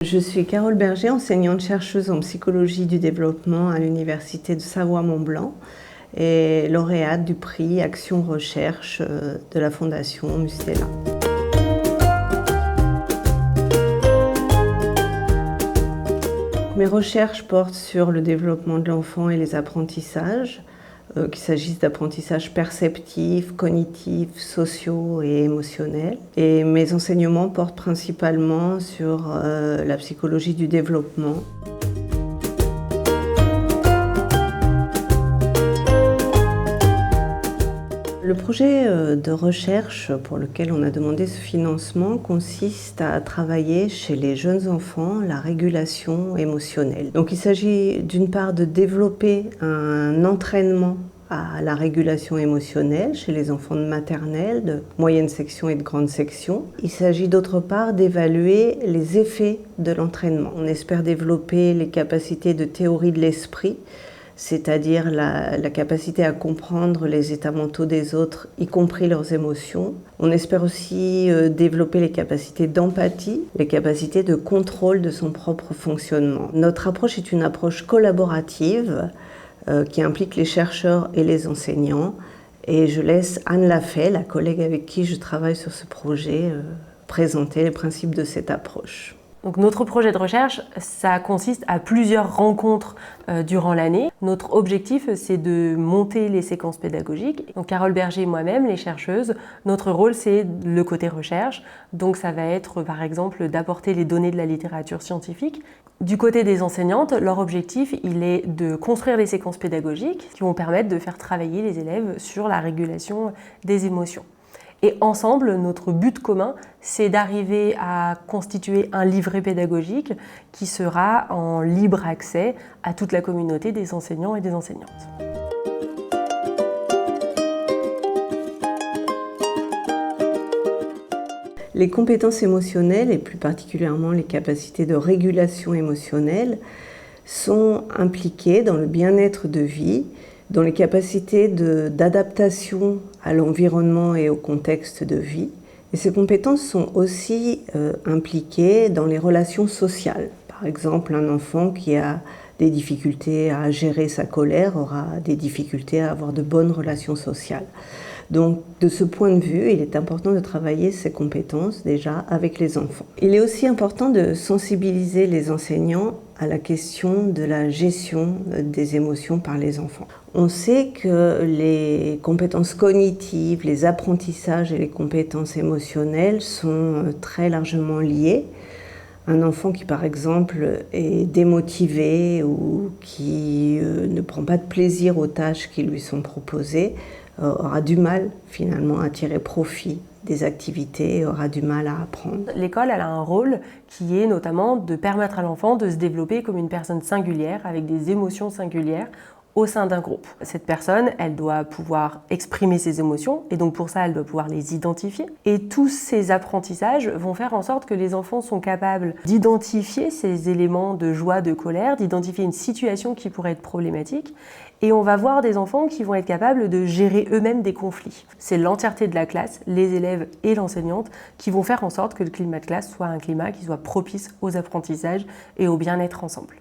Je suis Carole Berger, enseignante-chercheuse en psychologie du développement à l'Université de Savoie-Mont-Blanc et lauréate du prix Action Recherche de la Fondation Mustela. Mes recherches portent sur le développement de l'enfant et les apprentissages, qu'il s'agisse d'apprentissages perceptifs, cognitifs, sociaux et émotionnels. Et mes enseignements portent principalement sur la psychologie du développement. Le projet de recherche pour lequel on a demandé ce financement consiste à travailler chez les jeunes enfants la régulation émotionnelle. Donc il s'agit d'une part de développer un entraînement à la régulation émotionnelle chez les enfants de maternelle, de moyenne section et de grande section. Il s'agit d'autre part d'évaluer les effets de l'entraînement. On espère développer les capacités de théorie de l'esprit, c'est-à-dire la capacité à comprendre les états mentaux des autres, y compris leurs émotions. On espère aussi développer les capacités d'empathie, les capacités de contrôle de son propre fonctionnement. Notre approche est une approche collaborative qui implique les chercheurs et les enseignants. Et je laisse Anne Lafay, la collègue avec qui je travaille sur ce projet, présenter les principes de cette approche. Donc notre projet de recherche, ça consiste à plusieurs rencontres durant l'année. Notre objectif, c'est de monter les séquences pédagogiques. Donc Carole Berger et moi-même, les chercheuses, notre rôle, c'est le côté recherche. Donc ça va être, par exemple, d'apporter les données de la littérature scientifique. Du côté des enseignantes, leur objectif, il est de construire des séquences pédagogiques qui vont permettre de faire travailler les élèves sur la régulation des émotions. Et ensemble, notre but commun, c'est d'arriver à constituer un livret pédagogique qui sera en libre accès à toute la communauté des enseignants et des enseignantes. Les compétences émotionnelles, et plus particulièrement les capacités de régulation émotionnelle, sont impliquées dans le bien-être de vie, dans les capacités d'adaptation à l'environnement et au contexte de vie. Et ces compétences sont aussi impliquées dans les relations sociales. Par exemple, un enfant qui a des difficultés à gérer sa colère aura des difficultés à avoir de bonnes relations sociales. Donc, de ce point de vue, il est important de travailler ces compétences déjà avec les enfants. Il est aussi important de sensibiliser les enseignants à la question de la gestion des émotions par les enfants. On sait que les compétences cognitives, les apprentissages et les compétences émotionnelles sont très largement liés. Un enfant qui, par exemple, est démotivé ou qui ne prend pas de plaisir aux tâches qui lui sont proposées aura du mal finalement à tirer profit des activités et aura du mal à apprendre. L'école, elle a un rôle qui est notamment de permettre à l'enfant de se développer comme une personne singulière, avec des émotions singulières, au sein d'un groupe. Cette personne, elle doit pouvoir exprimer ses émotions et donc pour ça, elle doit pouvoir les identifier. Et tous ces apprentissages vont faire en sorte que les enfants sont capables d'identifier ces éléments de joie, de colère, d'identifier une situation qui pourrait être problématique. Et on va voir des enfants qui vont être capables de gérer eux-mêmes des conflits. C'est l'entièreté de la classe, les élèves et l'enseignante, qui vont faire en sorte que le climat de classe soit un climat qui soit propice aux apprentissages et au bien-être ensemble.